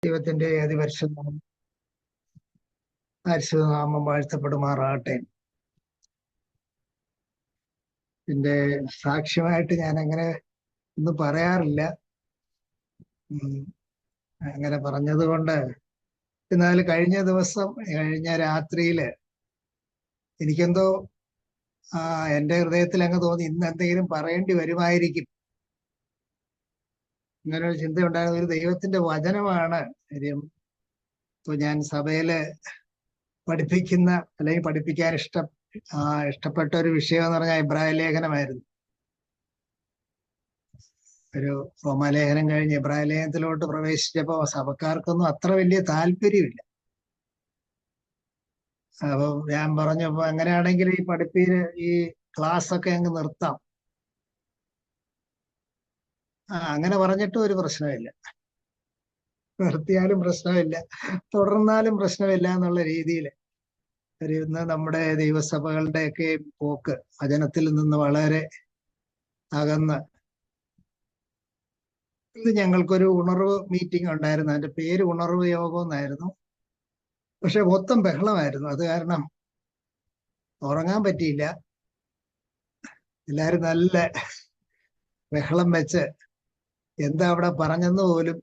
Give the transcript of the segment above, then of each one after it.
ദൈവത്തിന്റെ പരിശുദ്ധനാമം വാഴ്ത്തപ്പെടുമാറാകട്ടെ. എന്റെ സാക്ഷ്യമായിട്ട് ഞാൻ അങ്ങനെ ഒന്നും പറയാറില്ല. അങ്ങനെ പറഞ്ഞത് കൊണ്ട് എന്നാൽ കഴിഞ്ഞ രാത്രിയില് എനിക്കെന്തോ എൻ്റെ ഹൃദയത്തിൽ അങ്ങ് തോന്നി ഇന്ന് എന്തെങ്കിലും പറയേണ്ടി വരുമായിരിക്കും. ഇങ്ങനെ ഒരു ചിന്ത ഉണ്ടായിരുന്ന ഒരു ദൈവത്തിന്റെ വചനമാണ്. ഇപ്പൊ ഞാൻ സഭയില് പഠിപ്പിക്കുന്ന അല്ലെങ്കിൽ പഠിപ്പിക്കാൻ ഇഷ്ടപ്പെട്ട ഒരു വിഷയം എന്ന് പറഞ്ഞാൽ എബ്രായ ലേഖനമായിരുന്നു. ഒരു റോമാലേഖനം കഴിഞ്ഞ് എബ്രായ ലേഖനത്തിലോട്ട് പ്രവേശിച്ചപ്പോ സഭക്കാർക്കൊന്നും അത്ര വലിയ താല്പര്യമില്ല. അപ്പൊ ഞാൻ പറഞ്ഞപ്പോ അങ്ങനെയാണെങ്കിൽ ഈ ക്ലാസ് ഒക്കെ അങ്ങ് നിർത്താം. അങ്ങനെ പറഞ്ഞിട്ടും ഒരു പ്രശ്നമില്ല. നിർത്തിയാലും പ്രശ്നമില്ല, തുടർന്നാലും പ്രശ്നമില്ല എന്നുള്ള രീതിയിൽ ഇന്ന് നമ്മുടെ ദൈവസഭകളുടെയൊക്കെ പോക്ക് വചനത്തിൽ നിന്ന് വളരെ അകന്ന്. ഇന്ന് ഞങ്ങൾക്കൊരു ഉണർവ് മീറ്റിംഗ് ഉണ്ടായിരുന്നു. അതിന്റെ പേര് ഉണർവ് യോഗം എന്നായിരുന്നു. പക്ഷെ മൊത്തം ബഹളമായിരുന്നു. അത് കാരണം ഉറങ്ങാൻ പറ്റിയില്ല. എല്ലാരും നല്ല ബഹളം വെച്ച് എന്താ അവിടെ പറഞ്ഞെന്ന് പോലും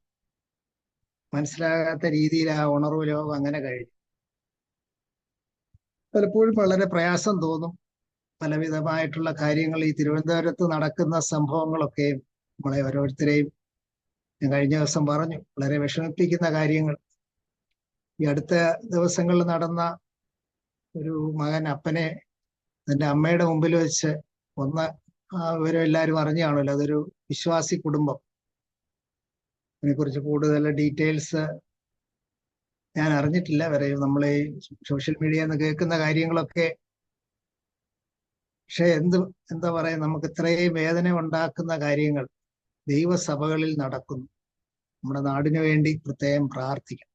മനസ്സിലാകാത്ത രീതിയിൽ ആ ഉണർവ് യോഗം അങ്ങനെ കഴിഞ്ഞു. പലപ്പോഴും വളരെ പ്രയാസം തോന്നും. പലവിധമായിട്ടുള്ള കാര്യങ്ങൾ ഈ തിരുവനന്തപുരത്ത് നടക്കുന്ന സംഭവങ്ങളൊക്കെയും നമ്മളെ ഓരോരുത്തരെയും ഞാൻ കഴിഞ്ഞ ദിവസം പറഞ്ഞു, വളരെ വിഷമിപ്പിക്കുന്ന കാര്യങ്ങൾ. ഈ അടുത്ത ദിവസങ്ങളിൽ നടന്ന ഒരു മകൻ അപ്പനെ തന്റെ അമ്മയുടെ മുമ്പിൽ വെച്ച് വിവരം എല്ലാവരും അറിഞ്ഞു കാണുമല്ലോ. അതൊരു വിശ്വാസി കുടുംബം. അതിനെക്കുറിച്ച് കൂടുതൽ ഡീറ്റെയിൽസ് ഞാൻ അറിഞ്ഞിട്ടില്ല. വരെ നമ്മളെ സോഷ്യൽ മീഡിയയിൽ നിന്ന് കേൾക്കുന്ന കാര്യങ്ങളൊക്കെ. പക്ഷെ എന്താ പറയാ, നമുക്ക് ഇത്രയും വേദന ഉണ്ടാക്കുന്ന കാര്യങ്ങൾ ദൈവസഭകളിൽ നടക്കുന്നു. നമ്മുടെ നാടിനു വേണ്ടി പ്രത്യേകം പ്രാർത്ഥിക്കാം.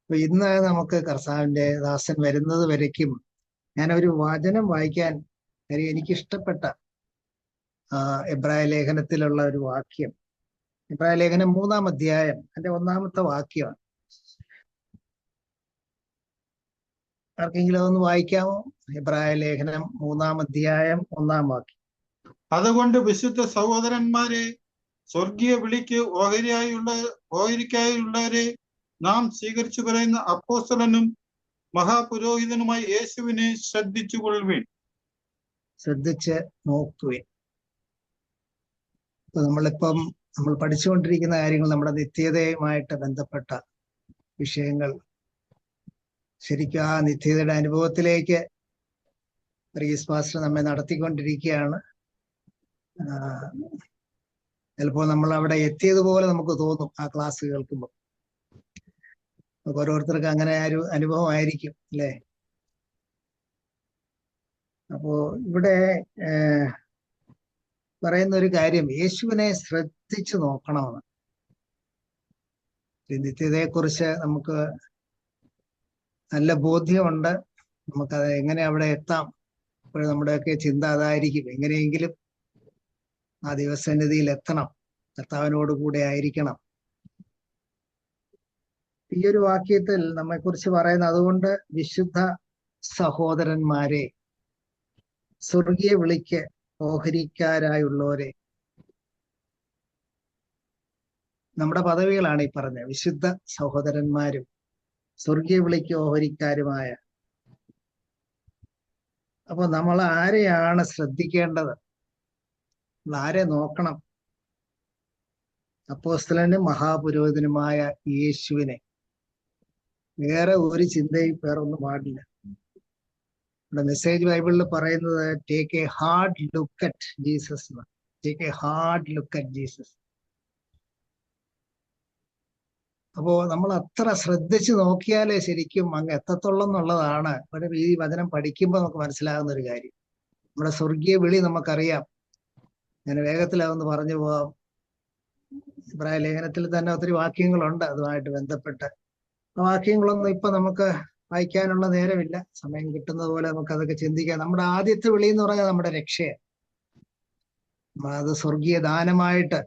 അപ്പൊ ഇന്ന് നമുക്ക് കർത്താവിന്റെ ദാസൻ വരുന്നത് വരയ്ക്കും ഞാനൊരു വചനം വായിക്കാൻ കാര്യം എനിക്കിഷ്ടപ്പെട്ട എബ്രായ ലേഖനത്തിലുള്ള ഒരു വാക്യം. എബ്രായ ലേഖനം 3-ാം അധ്യായം അതിന്റെ 1-ാമത്തെ വാക്യമാണ്. ആർക്കെങ്കിലും അതൊന്ന് വായിക്കാമോ? എബ്രായ ലേഖനം 3-ാം അധ്യായം 1-ാം വാക്യം. അതുകൊണ്ട് വിശുദ്ധ സഹോദരന്മാരെ, സ്വർഗീയ വിളിക്ക് ഓഹരിക്കായുള്ളവരെ നാം സ്വീകരിച്ചു പറയുന്ന അപ്പോസ്തലനും മഹാപുരോഹിതനുമായി യേശുവിനെ ശ്രദ്ധിച്ചു നോക്കുവിൻ. നമ്മൾ പഠിച്ചുകൊണ്ടിരിക്കുന്ന കാര്യങ്ങൾ നമ്മുടെ നിത്യതയുമായിട്ട് ബന്ധപ്പെട്ട വിഷയങ്ങൾ. ശരിക്കും ആ നിത്യതയുടെ അനുഭവത്തിലേക്ക് വർഗീസ് പാസ്റ്റർ നമ്മെ നടത്തിക്കൊണ്ടിരിക്കുകയാണ്. ചിലപ്പോൾ നമ്മൾ അവിടെ എത്തിയതുപോലെ നമുക്ക് തോന്നും ആ ക്ലാസ് കേൾക്കുമ്പോൾ. ഓരോരുത്തർക്ക് അങ്ങനെ ഒരു അനുഭവമായിരിക്കും അല്ലേ? അപ്പോ ഇവിടെ പറയുന്ന ഒരു കാര്യം യേശുവിനെ ശ്രദ്ധിച്ചു നോക്കണമെന്ന്. നിത്യതയെക്കുറിച്ച് നമുക്ക് നല്ല ബോധ്യമുണ്ട്. നമുക്കത് എങ്ങനെ അവിടെ എത്താം. അപ്പോൾ നമ്മുടെയൊക്കെ ചിന്ത അതായിരിക്കും, എങ്ങനെയെങ്കിലും ആ ദൈവസന്നിധിയിൽ എത്തണം, കർത്താവിനോട് കൂടെ ആയിരിക്കണം. ഈ ഒരു വാക്യത്തിൽ നമ്മെക്കുറിച്ച് പറയുന്നത്, അതുകൊണ്ട് വിശുദ്ധ സഹോദരന്മാരെ, സ്വർഗീയ വിളിക്ക് ഓഹരിക്കാരായുള്ളവരെ. നമ്മുടെ പദവികളാണ് ഈ പറഞ്ഞത്. വിശുദ്ധ സഹോദരന്മാരും സ്വർഗീയ വിളിക്ക് ഓഹരിക്കാരുമായ. അപ്പൊ നമ്മൾ ആരെയാണ് ശ്രദ്ധിക്കേണ്ടത്? ആരെ നോക്കണം? അപ്പോസ്തലനും മഹാപുരോഹിതനുമായ യേശുവിനെ. വേറെ ഒരു ചിന്തയും വേറൊന്നും പാടില്ല. നമ്മുടെ മെസ്സേജ് ബൈബിളിൽ പറയുന്നത് take A hard look at Jesus. Take A hard look at Jesus. അപ്പോ നമ്മൾ അത്ര ശ്രദ്ധിച്ചു നോക്കിയാലേ ശരിക്കും അങ്ങ് എത്തത്തുള്ളൂ എന്നുള്ളതാണ് ഈ വചനം പഠിക്കുമ്പോൾ നമുക്ക് മനസ്സിലാകുന്ന ഒരു കാര്യം. നമ്മുടെ സ്വർഗീയ വിളി നമുക്കറിയാം. ഞാൻ വേഗത്തിലാവുന്ന പറഞ്ഞു പോവാം. എബ്രായ ലേഖനത്തിൽ തന്നെ ഒത്തിരി വാക്യങ്ങളുണ്ട് അതുമായിട്ട് ബന്ധപ്പെട്ട്. ആ വാക്യങ്ങളൊന്നും ഇപ്പൊ നമുക്ക് വായിക്കാനുള്ള നേരമില്ല. സമയം കിട്ടുന്നത് പോലെ നമുക്ക് അതൊക്കെ ചിന്തിക്കാം. നമ്മുടെ ആദ്യത്തെ വിളി എന്ന് പറഞ്ഞാൽ നമ്മുടെ രക്ഷയാണ്. അത് സ്വർഗീയ ദാനമായിട്ട്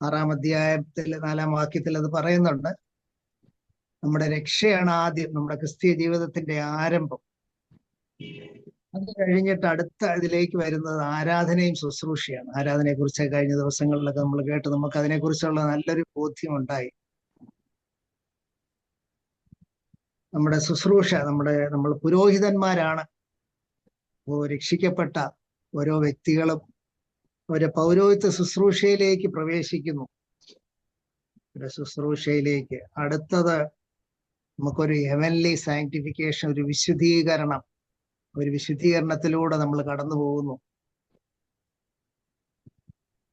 6-ാം അധ്യായത്തിൽ 4-ാം വാക്യത്തിൽ അത് പറയുന്നുണ്ട്. നമ്മുടെ രക്ഷയാണ് ആദ്യം, നമ്മുടെ ക്രിസ്തീയ ജീവിതത്തിന്റെ ആരംഭം. അത് കഴിഞ്ഞിട്ട് അടുത്ത ഇതിലേക്ക് വരുന്നത് ആരാധനയും ശുശ്രൂഷയാണ്. ആരാധനയെ കുറിച്ച് കഴിഞ്ഞ ദിവസങ്ങളിലൊക്കെ നമ്മൾ കേട്ട് നമുക്ക് അതിനെക്കുറിച്ചുള്ള നല്ലൊരു ബോധ്യമുണ്ടായി. നമ്മുടെ ശുശ്രൂഷ, നമ്മൾ പുരോഹിതന്മാരാണ്. രക്ഷിക്കപ്പെട്ട ഓരോ വ്യക്തികളും ഒരു പൗരോഹിത്യ ശുശ്രൂഷയിലേക്ക് പ്രവേശിക്കുന്നു. ഒരു ശുശ്രൂഷയിലേക്ക് അടുത്തത് നമുക്കൊരു ഹെവൻലി സാങ്ക്ടിഫിക്കേഷൻ, ഒരു വിശുദ്ധീകരണം, ഒരു വിശുദ്ധീകരണത്തിലൂടെ നമ്മൾ കടന്നു പോകുന്നു.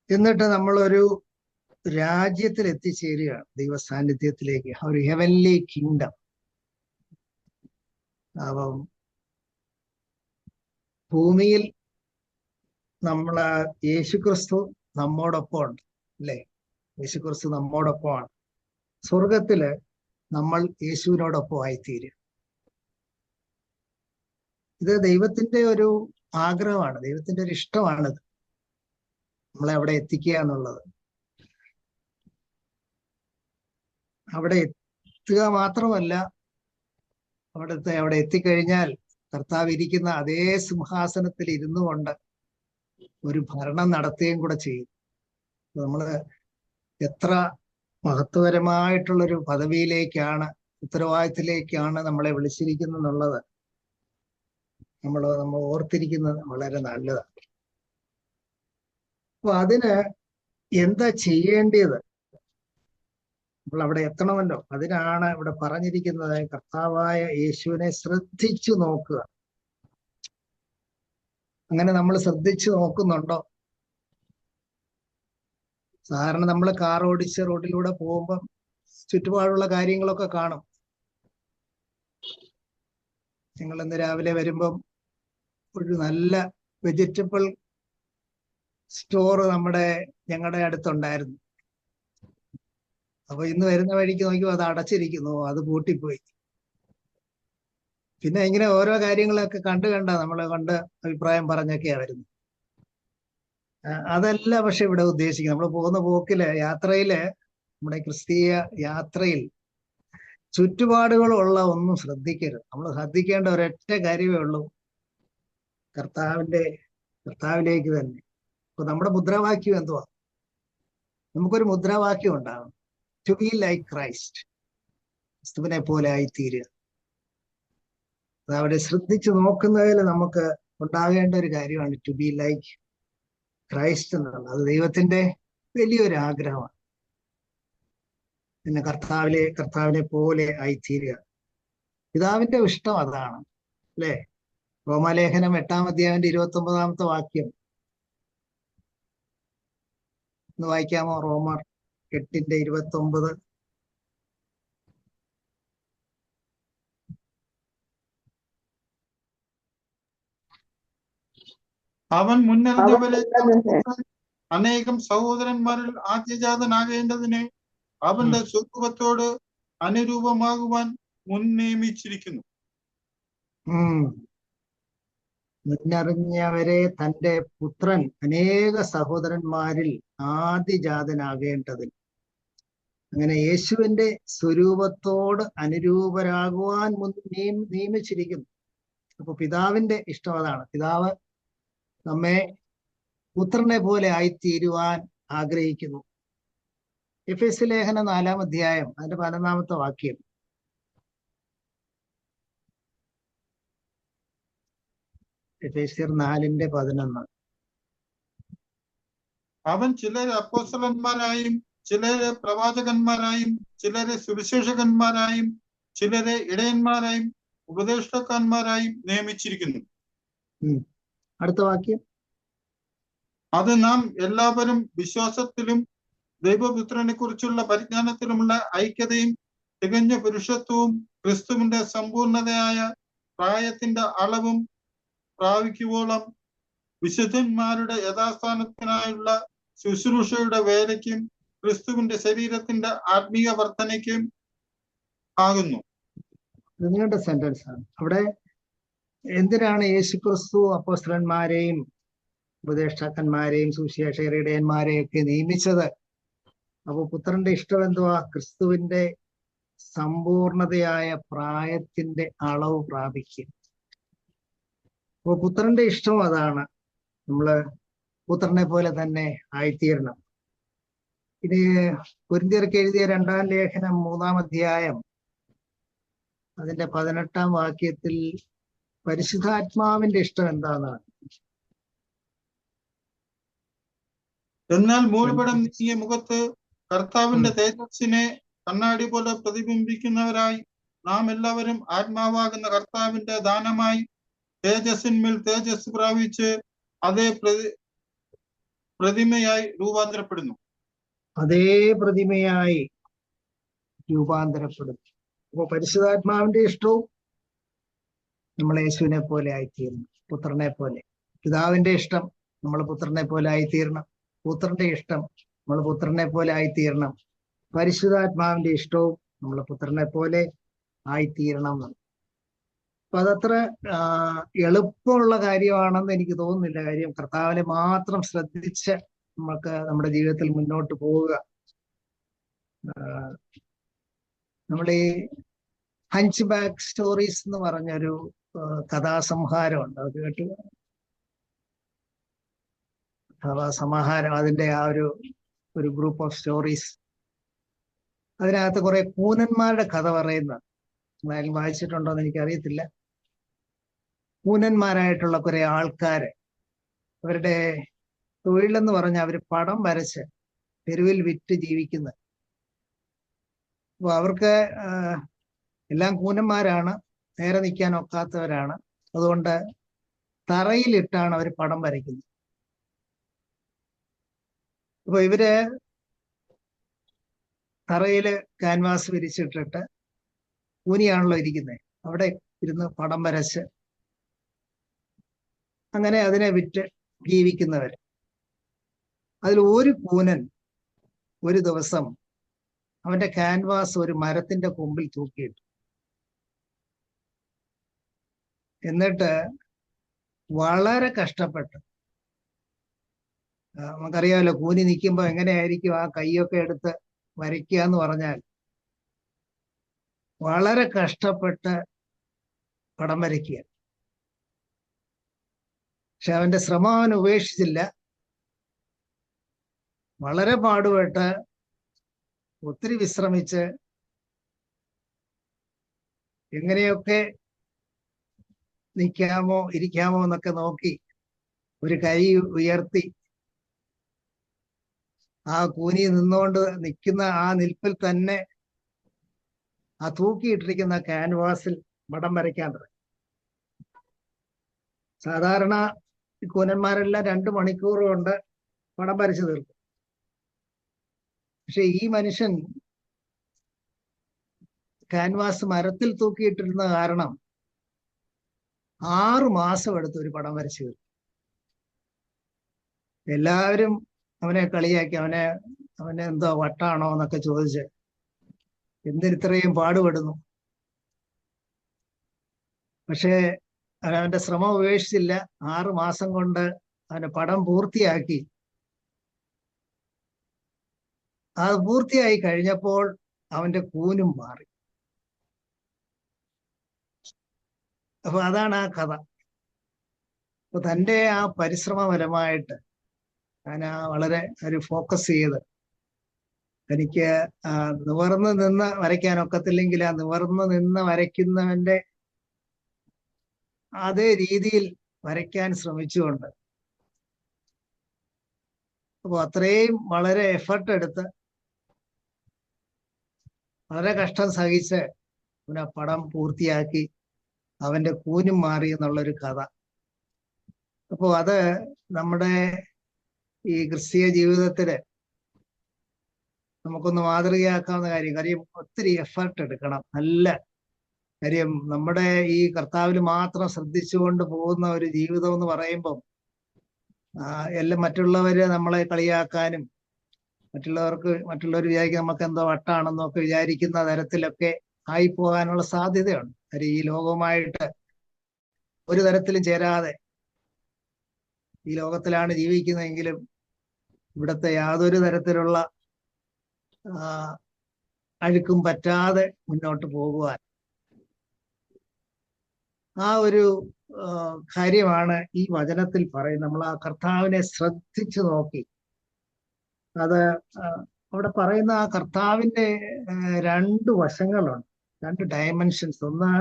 എന്നിട്ട് നമ്മളൊരു രാജ്യത്തിൽ എത്തിച്ചേരുകയാണ്, ദൈവ സാന്നിധ്യത്തിലേക്ക്, ഒരു ഹെവൻലി കിങ്ഡം. അപ്പം ഭൂമിയിൽ യേശുക്രിസ്തു നമ്മോടൊപ്പം ഉണ്ട്, അല്ലേ? യേശുക്രിസ്തു നമ്മോടൊപ്പമാണ്. സ്വർഗത്തില് നമ്മൾ യേശുവിനോടൊപ്പം ആയിത്തീരും. ഇത് ദൈവത്തിന്റെ ഒരു ആഗ്രഹമാണ്, ദൈവത്തിന്റെ ഒരു ഇഷ്ടമാണിത്, നമ്മളെ അവിടെ എത്തിക്കുക എന്നുള്ളത്. അവിടെ എത്തുക മാത്രമല്ല, അവിടെ എത്തിക്കഴിഞ്ഞാൽ കർത്താവ് ഇരിക്കുന്ന അതേ സിംഹാസനത്തിൽ ഇരുന്നു കൊണ്ട് ഒരു ഭരണം നടത്തുകയും കൂടെ ചെയ്യും. നമ്മള് എത്ര മഹത്വപരമായിട്ടുള്ളൊരു പദവിയിലേക്കാണ്, ഉത്തരവാദിത്തത്തിലേക്കാണ് നമ്മളെ വിളിച്ചിരിക്കുന്നുള്ളത് നമ്മൾ ഓർത്തിരിക്കുന്നത് വളരെ നല്ലതാണ്. അപ്പൊ അതിന് എന്താ ചെയ്യേണ്ടത്? നമ്മൾ അവിടെ എത്തണമല്ലോ. അതിനാണ് ഇവിടെ പറഞ്ഞിരിക്കുന്നത്, കർത്താവായ യേശുവിനെ ശ്രദ്ധിച്ചു നോക്കുക. അങ്ങനെ നമ്മൾ ശ്രദ്ധിച്ചു നോക്കുന്നുണ്ടോ? സാധാരണ നമ്മൾ കാർ ഓടിച്ച് റോഡിലൂടെ പോകുമ്പം ചുറ്റുപാടുള്ള കാര്യങ്ങളൊക്കെ കാണും. ഞങ്ങൾ ഇന്ന് രാവിലെ വരുമ്പം ഒരു നല്ല വെജിറ്റബിൾ സ്റ്റോർ ഞങ്ങളുടെ അടുത്തുണ്ടായിരുന്നു. അപ്പൊ ഇന്ന് വരുന്ന വഴിക്ക് നോക്കിയപ്പോൾ അത് അടച്ചിരിക്കുന്നു, അത് പൂട്ടിപ്പോയി. പിന്നെ ഇങ്ങനെ ഓരോ കാര്യങ്ങളൊക്കെ കണ്ട അഭിപ്രായം പറഞ്ഞൊക്കെയാ വരുന്നത്. അതല്ല പക്ഷെ ഇവിടെ ഉദ്ദേശിക്കുന്നത്. നമ്മൾ പോകുന്ന പോക്കില്, യാത്രയില്, നമ്മുടെ ക്രിസ്തീയ യാത്രയിൽ ചുറ്റുപാടുകളുള്ള ഒന്നും ശ്രദ്ധിക്കരുത്. നമ്മൾ ശ്രദ്ധിക്കേണ്ട ഒരൊറ്റ കാര്യമേ ഉള്ളൂ, കർത്താവിലേക്ക് തന്നെ. അപ്പൊ നമ്മുടെ മുദ്രാവാക്യം എന്തുവാ? നമുക്കൊരു മുദ്രാവാക്യം ഉണ്ടാകും, ടു ബി ലൈക്ക് ക്രൈസ്റ്റ്, ക്രിസ്തുവിനെ പോലെ ആയിത്തീരുക. അവിടെ ശ്രദ്ധിച്ചു നോക്കുന്നതിൽ നമുക്ക് ഉണ്ടാകേണ്ട ഒരു കാര്യമാണ് ടു ബി ലൈക്ക് ക്രൈസ്റ്റ് എന്നുള്ളത്. അത് ദൈവത്തിന്റെ വലിയൊരു ആഗ്രഹമാണ്. പിന്നെ കർത്താവിനെ പോലെ ആയിത്തീരുക, പിതാവിന്റെ ഇഷ്ടം അതാണ്, അല്ലേ? റോമാലേഖനം 8-ാം അധ്യായത്തിന്റെ 29-ാമത്തെ വാക്യം ഒന്ന് വായിക്കാമോ? റോമർ 8:29. അവൻ മുന്നറിഞ്ഞവരെ അനേകം സഹോദരന്മാരിൽ ആദ്യജാതനാകേണ്ടതിന് അവന്റെ സ്വരൂപത്തോട് അനുരൂപമാകുവാൻ മുൻനിയമിച്ചിരിക്കുന്നു. മുന്നറിഞ്ഞവരെ തന്റെ പുത്രൻ അനേക സഹോദരന്മാരിൽ ആദ്യജാതനാകേണ്ടതിന്. അങ്ങനെ യേശുവിന്റെ സ്വരൂപത്തോട് അനുരൂപരാകുവാൻ നിയമിച്ചിരിക്കുന്നു. അപ്പൊ പിതാവിന്റെ ഇഷ്ടം അതാണ്. പിതാവ് നമ്മെ പുത്രനെ പോലെ ആയിത്തീരുവാൻ ആഗ്രഹിക്കുന്നു. എഫേസ്യ ലേഖനം 4-ാം അധ്യായം അതിന്റെ 11-ാമത്തെ വാക്യം. എഫേസ്യർ 4:11. അവൻ ചിലരെ അപ്പോസ്തലന്മാരായും ചിലരെ പ്രവാചകന്മാരായും ചിലരെ സുവിശേഷകന്മാരായും ചിലരെ ഇടയന്മാരായും ഉപദേഷ്ടാക്കന്മാരായും നിയമിച്ചിരിക്കുന്നു. അടുത്ത വാക്യം. അത് നാം എല്ലാവരും വിശ്വാസത്തിലും ദൈവപുത്രനെ കുറിച്ചുള്ള പരിജ്ഞാനത്തിലുമുള്ള ഐക്യതയും തികഞ്ഞ പുരുഷത്വവും ക്രിസ്തുവിന്റെ സമ്പൂർണതയായ പ്രായത്തിന്റെ അളവും പ്രാപിക്കുവോളം വിശുദ്ധന്മാരുടെ യഥാസ്ഥാനത്തിനായുള്ള ശുശ്രൂഷയുടെ വേലയ്ക്കും ക്രിസ്തുവിന്റെ ശരീരത്തിന്റെ ആത്മീയ വർധനയ്ക്കും ആകുന്നു. നിങ്ങളുടെ സെന്റൻസ് ആണ്. അവിടെ എന്തിനാണ് യേശുക്രിസ്തു അപ്പോസ്തലന്മാരെയും ഉപദേഷ്ടാക്കന്മാരെയും സുവിശേഷകരുടെയന്മാരെയും ഒക്കെ നിയമിച്ചത്? അപ്പൊ പുത്രന്റെ ഇഷ്ടം എന്തുവാ? ക്രിസ്തുവിന്റെ സമ്പൂർണതയായ പ്രായത്തിന്റെ അളവ് പ്രാപിക്കുക. അപ്പൊ പുത്രന്റെ ഇഷ്ടം അതാണ്, നമ്മള് പുത്രനെ പോലെ തന്നെ ആയിത്തീരണം. ഇത് കൊരിന്ത്യർക്ക് എഴുതിയ 2-ാം ലേഖനം 3-ാം അധ്യായം അതിന്റെ 18-ാം വാക്യത്തിൽ പരിശുദ്ധാത്മാവിന്റെ ഇഷ്ടം എന്താണെന്നാണ്. എന്നാൽ മൂടുപടം നീങ്ങിയ മുഖത്ത് കർത്താവിന്റെ തേജസ്സിനെ കണ്ണാടി പോലെ പ്രതിബിംബിക്കുന്നവരായി നാം എല്ലാവരും ആത്മാവാകുന്ന കർത്താവിന്റെ ദാനമായി തേജസ്സിന്മേൽ തേജസ് പ്രാപിച്ച് അതേ പ്രതിമയായി രൂപാന്തരപ്പെടുന്നു. അതേ പ്രതിമയായി രൂപാന്തരപ്പെടുന്നു. അപ്പൊ പരിശുദ്ധാത്മാവിന്റെ ഇഷ്ടവും നമ്മൾ യേശുവിനെ പോലെ ആയിത്തീരണം, പുത്രനെ പോലെ. പിതാവിന്റെ ഇഷ്ടം നമ്മൾ പുത്രനെ പോലെ ആയിത്തീരണം. പുത്രന്റെ ഇഷ്ടം നമ്മൾ പുത്രനെ പോലെ ആയിത്തീരണം. പരിശുദ്ധാത്മാവിന്റെ ഇഷ്ടവും നമ്മൾ പുത്രനെ പോലെ ആയിത്തീരണം എന്നാണ്. അപ്പൊ അതത്ര എളുപ്പമുള്ള കാര്യമാണെന്ന് എനിക്ക് തോന്നുന്നില്ല. കാര്യം കർത്താവിനെ മാത്രം ശ്രദ്ധിച്ച് നമുക്ക് നമ്മുടെ ജീവിതത്തിൽ മുന്നോട്ട് പോവുക. നമ്മൾ ഈ ഹഞ്ച് ബാക്ക് സ്റ്റോറീസ് എന്ന് പറഞ്ഞൊരു കഥാസംഹാരമുണ്ട്, അത് കേട്ടു? കഥാസമാഹാരം, അതിന്റെ ആ ഒരു ഗ്രൂപ്പ് ഓഫ് സ്റ്റോറീസ്. അതിനകത്ത് കുറെ കൂനന്മാരുടെ കഥ പറയുന്നത് ആരും വായിച്ചിട്ടുണ്ടോ എന്ന് എനിക്കറിയത്തില്ല. കൂനന്മാരായിട്ടുള്ള കുറെ ആൾക്കാര്, അവരുടെ തൊഴിലെന്ന് പറഞ്ഞാൽ അവര് പടം വരച്ച് തെരുവിൽ വിറ്റ് ജീവിക്കുന്നത്. അപ്പൊ അവർക്ക് എല്ലാം കൂനന്മാരാണ്, നേരെ നിൽക്കാൻ ഒക്കാത്തവരാണ്. അതുകൊണ്ട് തറയിലിട്ടാണ് അവർ പടം വരയ്ക്കുന്നത്. അപ്പൊ ഇവര് തറയില് ക്യാൻവാസ് വിരിച്ചിട്ടിട്ട്, കൂനിയാണല്ലോ ഇരിക്കുന്നത്, അവിടെ ഇരുന്ന് പടം വരച്ച് അങ്ങനെ അതിനെ വിറ്റ് ജീവിക്കുന്നവർ. അതിൽ ഒരു കൂനൻ ഒരു ദിവസം അവന്റെ ക്യാൻവാസ് ഒരു മരത്തിന്റെ കൊമ്പിൽ തൂക്കിയിട്ടു. എന്നിട്ട് വളരെ കഷ്ടപ്പെട്ട്, നമുക്കറിയാമല്ലോ കൂനി നിൽക്കുമ്പോ എങ്ങനെയായിരിക്കും ആ കൈയൊക്കെ എടുത്ത് വരയ്ക്കുക എന്ന് പറഞ്ഞാൽ, വളരെ കഷ്ടപ്പെട്ട് പടം വരയ്ക്കുക. പക്ഷെ അവന്റെ ശ്രമം അവൻ ഉപേക്ഷിച്ചില്ല. വളരെ പാടുപെട്ട് ഒത്തിരി വിശ്രമിച്ച് എങ്ങനെയൊക്കെ നിൽക്കാമോ ഇരിക്കാമോ എന്നൊക്കെ നോക്കി ഒരു കൈ ഉയർത്തി ആ കൂനി നിന്നുകൊണ്ട് നിൽക്കുന്ന ആ നിൽപ്പിൽ തന്നെ ആ തൂക്കിയിട്ടിരിക്കുന്ന ക്യാൻവാസിൽ പടം വരയ്ക്കാൻ തുടങ്ങി. സാധാരണ കൂനന്മാരെല്ലാം 2 മണിക്കൂർ കൊണ്ട് പടം വരച്ചു തീർക്കും. പക്ഷെ ഈ മനുഷ്യൻ ക്യാൻവാസ് മരത്തിൽ തൂക്കിയിട്ടിരുന്ന കാരണം 6 മാസം എടുത്ത് ഒരു പടം വരച്ചു തീർക്കും. എല്ലാവരും അവനെ കളിയാക്കി, അവനെ എന്തോ വട്ടാണോ എന്നൊക്കെ ചോദിച്ച്, എന്തിനിത്രയും പാടുപെടുന്നു. പക്ഷേ അവന്റെ ശ്രമം ഉപേക്ഷിച്ചില്ല. 6 മാസം കൊണ്ട് അവന്റെ പടം പൂർത്തിയാക്കി. അത് പൂർത്തിയായി കഴിഞ്ഞപ്പോൾ അവന്റെ കൂനും മാറി. അപ്പൊ അതാണ് ആ കഥ. അപ്പൊ തൻ്റെ ആ പരിശ്രമപരമായിട്ട് ഞാൻ വളരെ ഒരു ഫോക്കസ് ചെയ്ത്, എനിക്ക് നിവർന്ന് നിന്ന് വരയ്ക്കാൻ ഒക്കത്തില്ലെങ്കിൽ ആ നിവർന്ന് നിന്ന് വരയ്ക്കുന്നവന്റെ അതേ രീതിയിൽ വരയ്ക്കാൻ ശ്രമിച്ചുകൊണ്ട്, അപ്പൊ അത്രയും വളരെ എഫർട്ട് എടുത്ത് വളരെ കഷ്ടം സഹിച്ച് പിന്നെ പടം പൂർത്തിയാക്കി. അവന്റെ കൂനും മാറി എന്നുള്ളൊരു കഥ. അപ്പോ അത് നമ്മുടെ ഈ ക്രിസ്തീയ ജീവിതത്തില് നമുക്കൊന്ന് മാതൃകയാക്കാവുന്ന കാര്യം ഒത്തിരി എഫർട്ട് എടുക്കണം. നല്ല കാര്യം, നമ്മുടെ ഈ കർത്താവിൽ മാത്രം ശ്രദ്ധിച്ചുകൊണ്ട് പോകുന്ന ഒരു ജീവിതം എന്ന് പറയുമ്പം എല്ലാം മറ്റുള്ളവര് നമ്മളെ കളിയാക്കാനും മറ്റുള്ളവർ വിചാരിക്കും നമുക്ക് എന്തോ വട്ടാണെന്നൊക്കെ വിചാരിക്കുന്ന തരത്തിലൊക്കെ ആയിപ്പോകാനുള്ള സാധ്യതയുണ്ട്. കാര്യം ഈ ലോകവുമായിട്ട് ഒരു തരത്തിലും ചേരാതെ ഈ ലോകത്തിലാണ് ജീവിക്കുന്നതെങ്കിലും ഇവിടുത്തെ യാതൊരു തരത്തിലുള്ള അഴുക്കും പറ്റാതെ മുന്നോട്ട് പോകുവാൻ ആ ഒരു കാര്യമാണ് ഈ വചനത്തിൽ പറയുന്നത്. നമ്മൾ ആ കർത്താവിനെ ശ്രദ്ധിച്ചു നോക്കി അത് അവിടെ പറയുന്ന ആ കർത്താവിന്റെ രണ്ട് വശങ്ങളുണ്ട്, രണ്ട് ഡയമെൻഷൻസ്. ഒന്ന്,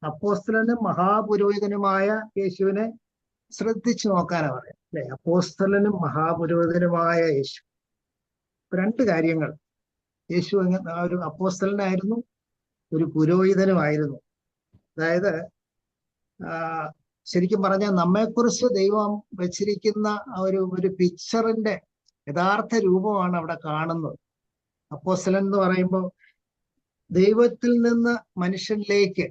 അപ്പോസ്തലനും മഹാപുരോഹിതനുമായ യേശുവിനെ ശ്രദ്ധിച്ചു നോക്കാനാണ് പറയുന്നത്, അല്ലെ? അപ്പോസ്തലനും മഹാപുരോഹിതനുമായ യേശു, രണ്ട് കാര്യങ്ങൾ. യേശു ഒരു അപ്പോസ്തലനായിരുന്നു, ഒരു പുരോഹിതനുമായിരുന്നു. അതായത് ശരിക്കും പറഞ്ഞാൽ നമ്മെക്കുറിച്ച് ദൈവം വെച്ചിരിക്കുന്ന ഒരു പിക്ചറിന്റെ യഥാർത്ഥ രൂപമാണ് അവിടെ കാണുന്നത്. അപ്പോസ്തലൻ എന്ന് പറയുമ്പോൾ ദൈവത്തിൽ നിന്ന് മനുഷ്യനിലേക്ക്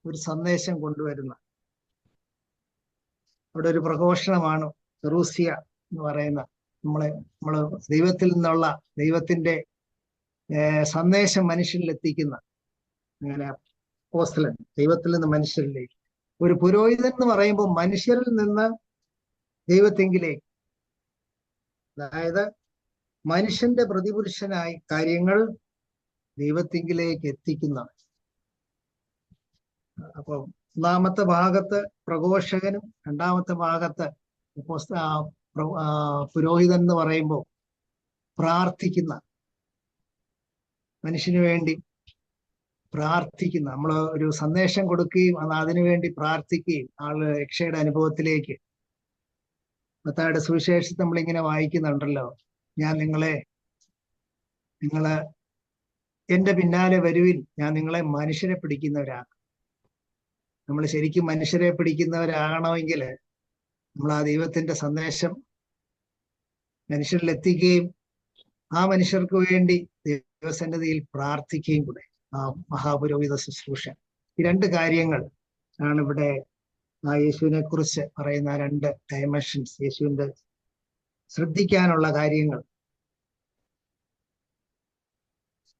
ഒരു സന്ദേശം കൊണ്ടുവരുന്ന അവിടെ ഒരു പ്രഘോഷണമാണ് ഫെറൂസിയ എന്ന് പറയുന്ന നമ്മള് ദൈവത്തിൽ നിന്നുള്ള ദൈവത്തിന്റെ സന്ദേശം മനുഷ്യനിൽ എത്തിക്കുന്ന, അങ്ങനെ അപ്പോസ്തലൻ ദൈവത്തിൽ നിന്ന് മനുഷ്യരിലേക്ക്. ഒരു പുരോഹിതൻ എന്ന് പറയുമ്പോൾ മനുഷ്യരിൽ നിന്ന് ദൈവത്തെങ്കിലേക്ക്, അതായത് മനുഷ്യന്റെ പ്രതിപുരുഷനായി കാര്യങ്ങൾ ദൈവത്തെങ്കിലേക്ക് എത്തിക്കുന്നതാണ്. അപ്പൊ ഒന്നാമത്തെ ഭാഗത്ത് പ്രഘോഷകനും രണ്ടാമത്തെ ഭാഗത്ത് പുരോഹിതൻ എന്ന് പറയുമ്പോൾ പ്രാർത്ഥിക്കുന്ന, മനുഷ്യന് വേണ്ടി പ്രാർത്ഥിക്കുന്ന, നമ്മൾ ഒരു സന്ദേശം കൊടുക്കുകയും അതിനു വേണ്ടി പ്രാർത്ഥിക്കുകയും ആള് രക്ഷയുടെ അനുഭവത്തിലേക്ക്. മത്തായിയുടെ സുവിശേഷത്തിൽ നമ്മളിങ്ങനെ വായിക്കുന്നുണ്ടല്ലോ, ഞാൻ നിങ്ങള് എന്റെ പിന്നാലെ വരുവിൻ, ഞാൻ നിങ്ങളെ മനുഷ്യരെ പിടിക്കുന്നവരാണ്. നമ്മൾ ശരിക്കും മനുഷ്യരെ പിടിക്കുന്നവരാകണമെങ്കിൽ നമ്മൾ ആ ദൈവത്തിന്റെ സന്ദേശം മനുഷ്യരിൽ എത്തിക്കുകയും ആ മനുഷ്യർക്ക് വേണ്ടി ദൈവസന്നിധിയിൽ പ്രാർത്ഥിക്കുകയും കൂടെ, ആ മഹാപുരോഹിത ശുശ്രൂഷ. ഈ രണ്ട് കാര്യങ്ങൾ ആണ് ഇവിടെ ആ യേശുവിനെ കുറിച്ച് പറയുന്ന രണ്ട് ഡയമെൻഷൻസ്, യേശുവിന്റെ ശ്രദ്ധിക്കാനുള്ള കാര്യങ്ങൾ.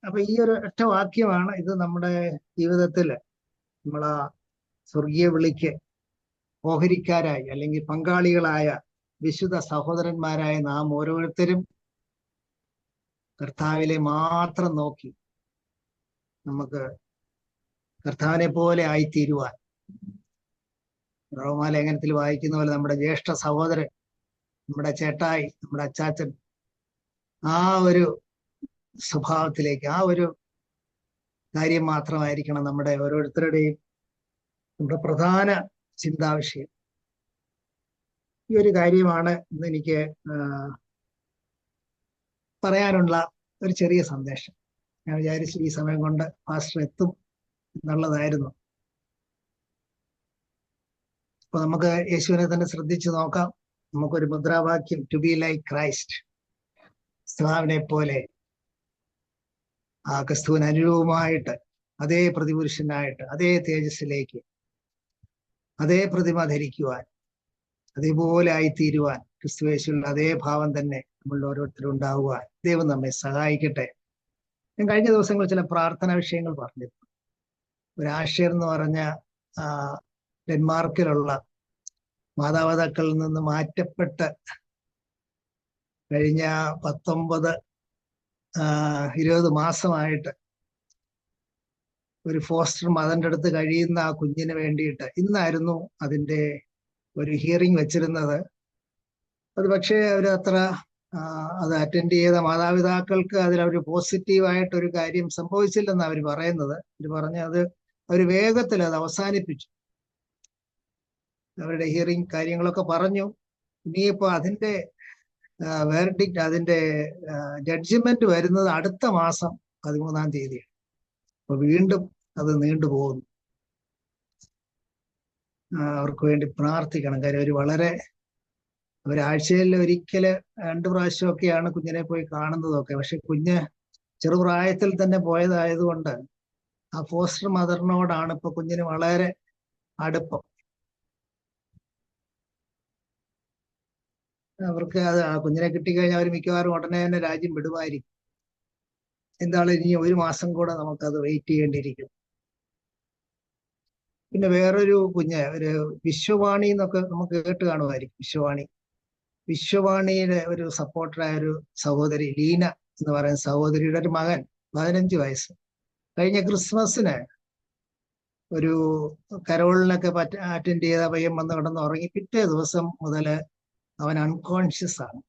അപ്പൊ ഈ ഒരു ഒറ്റ വാക്യമാണ് ഇത് നമ്മുടെ ജീവിതത്തിൽ നമ്മളാ സ്വർഗീയ വിളിക്ക് ഓഹരിക്കാരായി അല്ലെങ്കിൽ പങ്കാളികളായ വിശുദ്ധ സഹോദരന്മാരായ നാം ഓരോരുത്തരും കർത്താവിലെ മാത്രം നോക്കി നമുക്ക് കർത്താവിനെ പോലെ ആയിത്തീരുവാൻ, റോമാലേഖനത്തിൽ വായിക്കുന്ന പോലെ നമ്മുടെ ജ്യേഷ്ഠ സഹോദരൻ, നമ്മുടെ ചേട്ടായി, നമ്മുടെ അച്ചാച്ചൻ, ആ ഒരു സ്വഭാവത്തിലേക്ക്, ആ ഒരു കാര്യം മാത്രമായിരിക്കണം നമ്മുടെ ഓരോരുത്തരുടെയും നമ്മുടെ പ്രധാന ചിന്താവിഷയം. ഈ ഒരു കാര്യമാണ് ഇന്ന് എനിക്ക് പറയാനുള്ള ഒരു ചെറിയ സന്ദേശം. ഞാൻ വിചാരിച്ചു ഈ സമയം കൊണ്ട് പാസ്റ്റർ എത്തും എന്നുള്ളതായിരുന്നു. അപ്പൊ നമുക്ക് യേശുവിനെ തന്നെ ശ്രദ്ധിച്ചു നോക്കാം. നമുക്കൊരു മുദ്രാവാക്യം, ടു ബി ലൈക്ക് ക്രൈസ്റ്റ്, കർത്താവിനെ പോലെ, ആ ക്രിസ്തുവിന് അനുരൂപമായിട്ട്, അതേ പ്രതിപുരുഷനായിട്ട്, അതേ തേജസ്സിലേക്ക്, അതേ പ്രതിമ ധരിക്കുവാൻ, അതേപോലെ ആയിത്തീരുവാൻ, ക്രിസ്തുയേശുവിന്റെ അതേ ഭാവം തന്നെ നമ്മളിൽ ഓരോരുത്തരും ഉണ്ടാവുവാൻ ദൈവം നമ്മെ സഹായിക്കട്ടെ. ഞാൻ കഴിഞ്ഞ ദിവസങ്ങളിൽ ചില പ്രാർത്ഥനാ വിഷയങ്ങൾ പറഞ്ഞിരുന്നു. ഒരു ആഷേർ എന്ന് പറഞ്ഞ ഡെൻമാർക്കിലുള്ള മാതാപിതാക്കളിൽ നിന്ന് മാറ്റപ്പെട്ട് കഴിഞ്ഞ 19-20 മാസമായിട്ട് ഒരു ഫോസ്റ്റർ മദറിന്റെ അടുത്ത് കഴിയുന്ന ആ കുഞ്ഞിന് വേണ്ടിയിട്ട് ഇന്നായിരുന്നു അതിന്റെ ഒരു ഹിയറിംഗ് വെച്ചിരുന്നത്. അത് പക്ഷേ അവർ അത് അറ്റൻഡ് ചെയ്ത മാതാപിതാക്കൾക്ക് അതിലൊരു പോസിറ്റീവായിട്ടൊരു കാര്യം സംഭവിച്ചില്ലെന്ന് അവർ പറയുന്നത്. അവർ പറഞ്ഞത് അവർ വേഗത്തിൽ അത് അവസാനിപ്പിച്ചു. അവരുടെ ഹിയറിംഗ് കാര്യങ്ങളൊക്കെ പറഞ്ഞു. ഇനിയിപ്പോ അതിന്റെ വേർഡിക്റ്റ്, അതിന്റെ ജഡ്ജ്മെന്റ് വരുന്നത് അടുത്ത മാസം 13-ാം തീയതിയാണ്. അപ്പൊ വീണ്ടും അത് നീണ്ടുപോകുന്നു. അവർക്ക് വേണ്ടി പ്രാർത്ഥിക്കണം. കാര്യം ഒരാഴ്ചയിൽ ഒരിക്കല് 2 പ്രാവശ്യമൊക്കെയാണ് കുഞ്ഞിനെ പോയി കാണുന്നതൊക്കെ. പക്ഷെ കുഞ്ഞ് ചെറുപ്രായത്തിൽ തന്നെ പോയതായതുകൊണ്ട് ആ ഫോസ്റ്റർ മദറിനോടാണ് ഇപ്പൊ കുഞ്ഞിന് വളരെ അടുപ്പം. അവർക്ക് ആ കുഞ്ഞിനെ കിട്ടിക്കഴിഞ്ഞാൽ അവർ മിക്കവാറും ഉടനെ തന്നെ രാജ്യം വിടുമായിരിക്കും. എന്താണ്, ഇനി 1 മാസം കൂടെ നമുക്കത് വെയിറ്റ് ചെയ്യേണ്ടിയിരിക്കും. പിന്നെ വേറൊരു കുഞ്ഞ്, ഒരു വിശ്വവാണി എന്നൊക്കെ നമുക്ക് കേട്ട് കാണുമായിരിക്കും. വിശ്വവാണിയുടെ ഒരു സപ്പോർട്ടറായ ഒരു സഹോദരി ലീന എന്ന് പറയുന്ന സഹോദരിയുടെ ഒരു മകൻ 15 വയസ്സ് കഴിഞ്ഞ ക്രിസ്മസിന് ഒരു കരോളിനൊക്കെ അറ്റൻഡ് ചെയ്ത പയ്യൻ വന്ന് കിടന്ന് ഉറങ്ങി. പിറ്റേ ദിവസം മുതൽ അവൻ അൺകോൺഷ്യസ് ആണ്.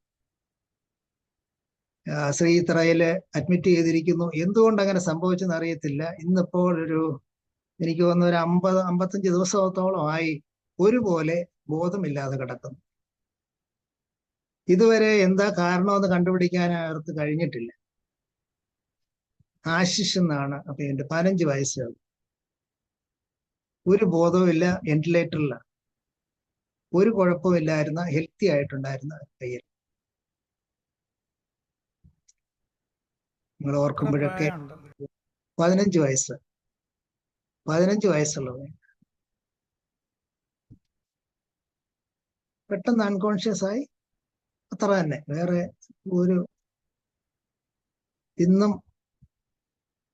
ശ്രീത്രയില് അഡ്മിറ്റ് ചെയ്തിരിക്കുന്നു. എന്തുകൊണ്ട് അങ്ങനെ സംഭവിച്ചെന്ന് അറിയത്തില്ല. ഇന്നിപ്പോൾ എനിക്ക് തോന്നുന്നു ഒരു 50-55 ദിവസത്തോളമായി ഒരുപോലെ ബോധമില്ലാതെ കിടക്കുന്നു. ഇതുവരെ എന്താ കാരണമെന്ന് കണ്ടുപിടിക്കാൻ അവർക്ക് കഴിഞ്ഞിട്ടില്ല. ആശിഷ് എന്നാണ് അപ്പൊ എന്റെ 15 വയസ്സുകൾ. ഒരു ബോധവുമില്ല, വെന്റിലേറ്ററിലാണ്. ഒരു കുഴപ്പമില്ലായിരുന്ന ഹെൽത്തി ആയിട്ടുണ്ടായിരുന്ന പയ്യൻ. നിങ്ങൾ ഓർക്കുമ്പോഴൊക്കെ 15 വയസ്സ് 15 വയസ്സുള്ളത് പെട്ടെന്ന് അൺകോൺഷ്യസ് ആയി. അത്ര തന്നെ, വേറെ ഒരു ഇന്നും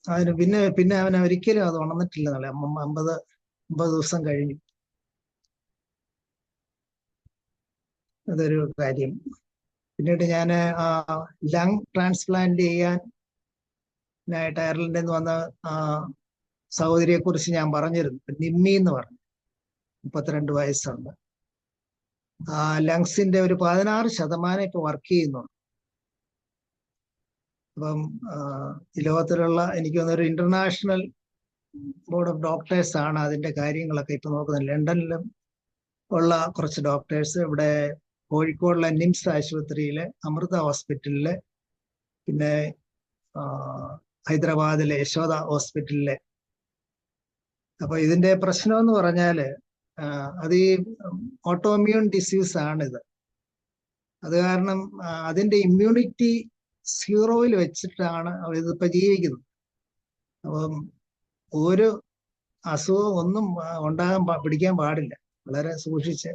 അവന് പിന്നെ അവനെ ഒരിക്കലും അത് ഉണർന്നിട്ടില്ല. 50 ദിവസം കഴിഞ്ഞു. അതൊരു കാര്യം. പിന്നീട് ഞാൻ ലങ് ട്രാൻസ്പ്ലാന്റ് ചെയ്യാനായിട്ട് അയർലൻഡിൽ നിന്ന് വന്ന സഹോദരിയെ കുറിച്ച് ഞാൻ പറഞ്ഞിരുന്നു. നിമ്മി എന്ന് പറഞ്ഞു, 32 വയസ്സുണ്ട്. ലങ്സിന്റെ ഒരു 16% ഇപ്പൊ വർക്ക് ചെയ്യുന്നുണ്ട്. അപ്പം ഈ ലോകത്തിലുള്ള എനിക്ക് തോന്നുന്ന ഒരു ഇന്റർനാഷണൽ ബോർഡ് ഓഫ് ഡോക്ടേഴ്സ് ആണ് അതിന്റെ കാര്യങ്ങളൊക്കെ ഇപ്പൊ നോക്കുന്നത്. ലണ്ടനിലും ഉള്ള കുറച്ച് ഡോക്ടേഴ്സ്, ഇവിടെ കോഴിക്കോടുള്ള നിംസ് ആശുപത്രിയിലെ അമൃത ഹോസ്പിറ്റലിലെ, പിന്നെ ഹൈദരാബാദിലെ യശോദ ഹോസ്പിറ്റലിലെ. അപ്പൊ ഇതിന്റെ പ്രശ്നം എന്ന് പറഞ്ഞാല് അത് ഈ ഓട്ടോമ്യൂൺ ഡിസീസ് ആണിത്. അത് കാരണം അതിന്റെ ഇമ്മ്യൂണിറ്റി 0-ൽ വെച്ചിട്ടാണ് ഇതിപ്പോ ജീവിക്കുന്നത്. അപ്പം ഒരു അസുഖം ഒന്നും പിടിക്കാൻ പാടില്ല. വളരെ സൂക്ഷിച്ച്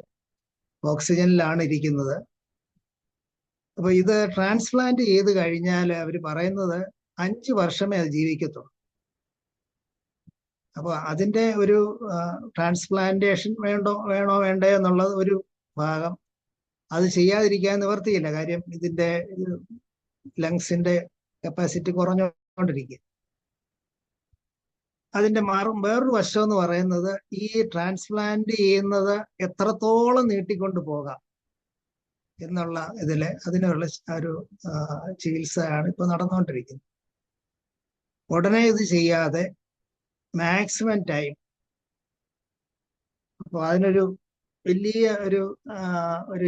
ഓക്സിജനിലാണ് ഇരിക്കുന്നത്. അപ്പൊ ഇത് ട്രാൻസ്പ്ലാന്റ് ചെയ്ത് കഴിഞ്ഞാൽ അവർ പറയുന്നത് 5 വർഷമേ അത് ജീവിക്കത്തുള്ളൂ. അപ്പൊ അതിന്റെ ഒരു ട്രാൻസ്പ്ലാന്റേഷൻ വേണോ വേണ്ടയോ എന്നുള്ളത് ഒരു ഭാഗം. അത് ചെയ്യാതിരിക്കാൻ നിവർത്തിയില്ല. കാര്യം ഇതിന്റെ ലങ്സിന്റെ കപ്പാസിറ്റി കുറഞ്ഞുകൊണ്ടിരിക്കുക. അതിന്റെ വേറൊരു വശം എന്ന് പറയുന്നത് ഈ ട്രാൻസ്പ്ലാന്റ് ചെയ്യുന്നത് എത്രത്തോളം നീട്ടിക്കൊണ്ട് പോകാം എന്നുള്ള അതിനുള്ള ഒരു ചികിത്സയാണ് ഇപ്പൊ നടന്നുകൊണ്ടിരിക്കുന്നത്. ഉടനെ ഇത് ചെയ്യാതെ മാക്സിമം ടൈം. അപ്പൊ അതിനൊരു വലിയ ഒരു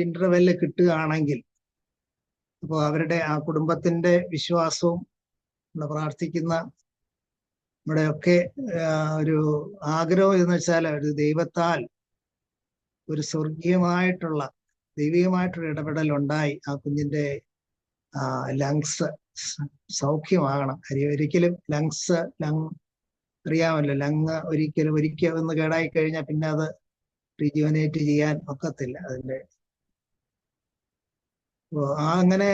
ഇന്റർവെല്ല് കിട്ടുകയാണെങ്കിൽ, അപ്പോൾ അവരുടെ ആ കുടുംബത്തിന്റെ വിശ്വാസവും നമ്മൾ പ്രാർത്ഥിക്കുന്ന നമ്മുടെയൊക്കെ ഒരു ആഗ്രഹം എന്ന് വെച്ചാൽ ഒരു ദൈവത്താൽ ഒരു സ്വർഗീയമായിട്ടുള്ള ദൈവികമായിട്ടുള്ള ഇടപെടൽ ഉണ്ടായി ആ കുഞ്ഞിന്റെ ലങ്സ് സൗഖ്യമാകണം. ഒരിക്കലും ലങ് അറിയാമല്ലോ, ഒരിക്കൽ ഒന്ന് കേടായി കഴിഞ്ഞാൽ പിന്നെ അത് റിജുവനേറ്റ് ചെയ്യാൻ ഒക്കത്തില്ല. അതിന്റെ അങ്ങനെ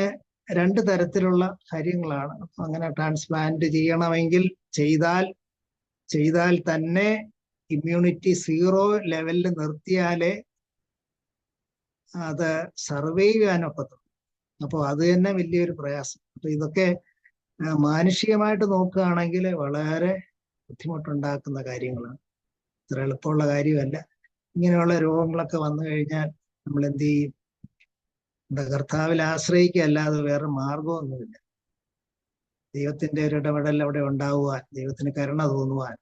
2 തരത്തിലുള്ള കാര്യങ്ങളാണ്. അപ്പൊ അങ്ങനെ ട്രാൻസ്പ്ലാന്റ് ചെയ്യണമെങ്കിൽ ചെയ്താൽ തന്നെ ഇമ്മ്യൂണിറ്റി 0 ലെവലിൽ നിർത്തിയാലേ അത് സർവൈവ് ചെയ്യാനൊക്കത്തുള്ളൂ. അപ്പോൾ അത് തന്നെ വലിയൊരു പ്രയാസം. അപ്പൊ ഇതൊക്കെ മാനുഷികമായിട്ട് നോക്കുകയാണെങ്കിൽ വളരെ ബുദ്ധിമുട്ടുണ്ടാക്കുന്ന കാര്യങ്ങളാണ്. ഇത്ര എളുപ്പമുള്ള കാര്യമല്ല. ഇങ്ങനെയുള്ള രോഗങ്ങളൊക്കെ വന്നു കഴിഞ്ഞാൽ നമ്മൾ എന്ത് ചെയ്യും? നമ്മുടെ കർത്താവിൽ ആശ്രയിക്കല്ലാതെ വേറെ മാർഗമൊന്നുമില്ല. ദൈവത്തിന്റെ ഒരു ഇടപെടൽ അവിടെ ഉണ്ടാവുവാൻ, ദൈവത്തിന് കരുണ തോന്നുവാൻ,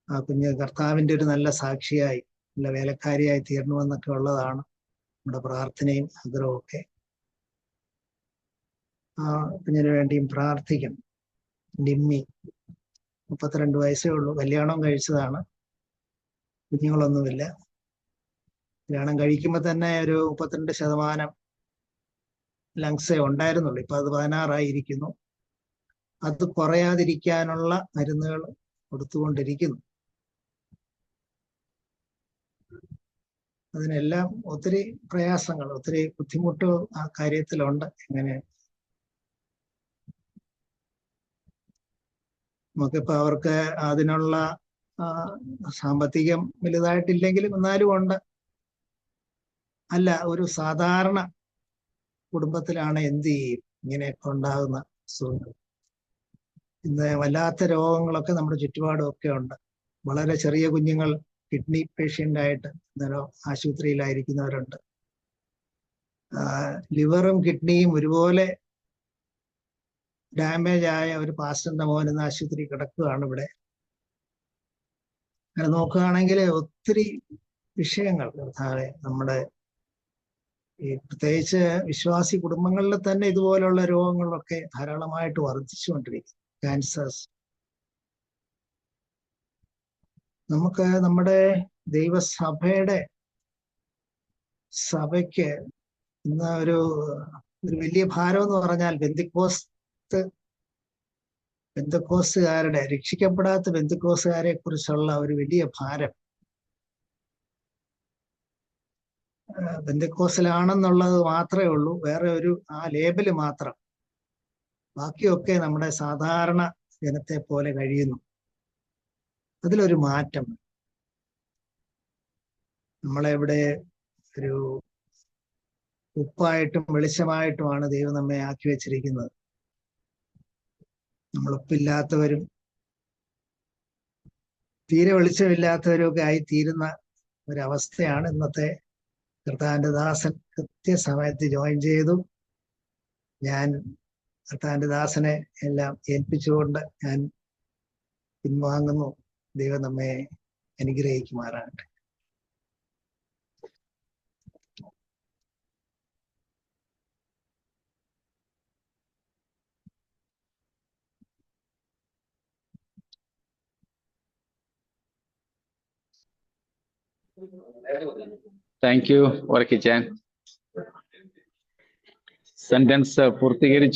ആ കുഞ്ഞ് കർത്താവിന്റെ ഒരു നല്ല സാക്ഷിയായി, നല്ല വേലക്കാരിയായി തീരണമെന്നൊക്കെ ഉള്ളതാണ് നമ്മുടെ പ്രാർത്ഥനയും ആഗ്രഹവും ഒക്കെ. ആ കുഞ്ഞിന് വേണ്ടിയും പ്രാർത്ഥിക്കണം. നിമ്മി 32 വയസ്സേ ഉള്ളൂ. കല്യാണം കഴിച്ചതാണ്, കുഞ്ഞുങ്ങളൊന്നുമില്ല. കല്യാണം കഴിക്കുമ്പോൾ തന്നെ ഒരു 32% ലങ്സേ ഉണ്ടായിരുന്നുള്ളൂ. ഇപ്പൊ അത് 16 അത് കുറയാതിരിക്കാനുള്ള മരുന്നുകൾ കൊടുത്തുകൊണ്ടിരിക്കുന്നു. അതിനെല്ലാം ഒത്തിരി പ്രയാസങ്ങൾ, ഒത്തിരി ബുദ്ധിമുട്ടുകൾ ആ കാര്യത്തിലുണ്ട്. എങ്ങനെ നമുക്കിപ്പോ അവർക്ക് അതിനുള്ള സാമ്പത്തികം വലുതായിട്ടില്ലെങ്കിലും എന്നാലും ഉണ്ട്. അല്ല, ഒരു സാധാരണ കുടുംബത്തിലാണ് എന്ത് ചെയ്യും ഇങ്ങനെയൊക്കെ ഉണ്ടാകുന്ന അസുഖങ്ങൾ. ഇന്ന് വല്ലാത്ത രോഗങ്ങളൊക്കെ നമ്മുടെ ചുറ്റുപാടും ഒക്കെ ഉണ്ട്. വളരെ ചെറിയ കുഞ്ഞുങ്ങൾ കിഡ്നി പേഷ്യൻ്റ് ആയിട്ട് ഇന്നലെ ആശുപത്രിയിലായിരിക്കുന്നവരുണ്ട്. ലിവറും കിഡ്നിയും ഒരുപോലെ ഡാമേജ് ആയ ഒരു പാസ്റ്ററിന്റെ മോൻ ഇന്ന് ആശുപത്രി കിടക്കുകയാണ് ഇവിടെ. അങ്ങനെ നോക്കുകയാണെങ്കിൽ ഒത്തിരി വിഷയങ്ങൾ നമ്മുടെ ഈ പ്രത്യേകിച്ച് വിശ്വാസി കുടുംബങ്ങളിൽ തന്നെ ഇതുപോലുള്ള രോഗങ്ങളൊക്കെ ധാരാളമായിട്ട് വർദ്ധിച്ചുകൊണ്ടിരിക്കും. ക്യാൻസേഴ്സ്. നമുക്ക് നമ്മുടെ സഭയ്ക്ക് ഇന്ന് ഒരു വലിയ ഭാരം എന്ന് പറഞ്ഞാൽ ബന്ധക്കോസുകാരുടെ രക്ഷിക്കപ്പെടാത്ത ബന്ധക്കോസുകാരെ കുറിച്ചുള്ള ഒരു വലിയ ഭാരം. ബന്ധക്കോസിലാണെന്നുള്ളത് മാത്രമേ ഉള്ളൂ, വേറെ ഒരു ആ ലേബല് മാത്രം. ബാക്കിയൊക്കെ നമ്മുടെ സാധാരണ ജനത്തെ പോലെ കഴിയുന്നു. അതിലൊരു മാറ്റം. നമ്മളെവിടെ ഒരു ഉപ്പായിട്ടും വെളിച്ചമായിട്ടുമാണ് ദൈവം നമ്മെ ആക്കി വെച്ചിരിക്കുന്നത്. നമ്മൾ ഉപ്പില്ലാത്തവരും തീരെ വെളിച്ചമില്ലാത്തവരും ഒക്കെ ആയിത്തീരുന്ന ഒരവസ്ഥയാണ് ഇന്നത്തെ. കർത്താവിന്റെ ദാസൻ കൃത്യസമയത്ത് ജോയിൻ ചെയ്തു. ഞാൻ കർത്താവിന്റെ ദാസനെ എല്ലാം ഏൽപ്പിച്ചുകൊണ്ട് ഞാൻ പിൻവാങ്ങുന്നു. ദൈവം നമ്മെ അനുഗ്രഹിക്കുമാറാകട്ടെ. Thank you വർക്കിച്ചാൻ. സെന്റൻസ് പൂർത്തീകരിച്ചു.